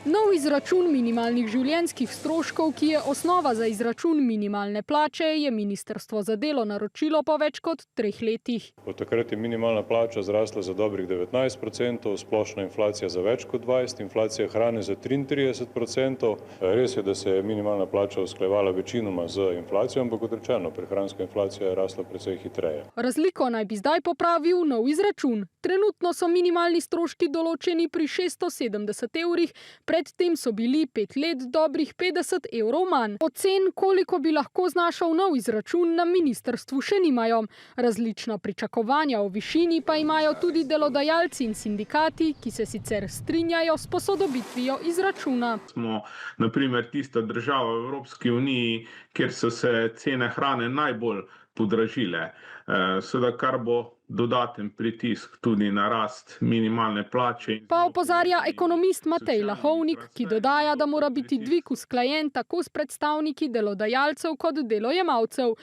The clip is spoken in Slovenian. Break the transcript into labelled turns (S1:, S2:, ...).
S1: Nov izračun minimalnih življenjskih stroškov, ki je osnova za izračun minimalne plače, je Ministrstvo za delo naročilo po več kot 3 letih.
S2: Od takrat je minimalna plača zrasla za dobrih 19%, splošna inflacija za več kot 20%, inflacija hrane za 33%. Res je, da se je minimalna plača usklajevala večinoma z inflacijo, ampak kot rečeno, prehranska inflacija je rasla precej hitreje.
S1: Razliko naj bi zdaj popravil nov izračun. Trenutno so minimalni stroški določeni pri 670 evrih, predtem so bili 5 let dobrih 50 evrov manj. Ocen, koliko bi lahko znašal nov izračun, na ministrstvu še nimajo. Različna pričakovanja o višini pa imajo tudi delodajalci in sindikati, ki se sicer strinjajo s posodobitvijo izračuna.
S3: Smo na primer tista država v Evropski uniji, kjer so se cene hrane najbolj podražile. Seveda, kar bo dodaten pritisk tudi na rast minimalne plače.
S1: Pa opozarja ekonomist Matej Lahovnik, ki dodaja, da mora biti dvig usklajen tako s predstavniki delodajalcev kot delojemalcev.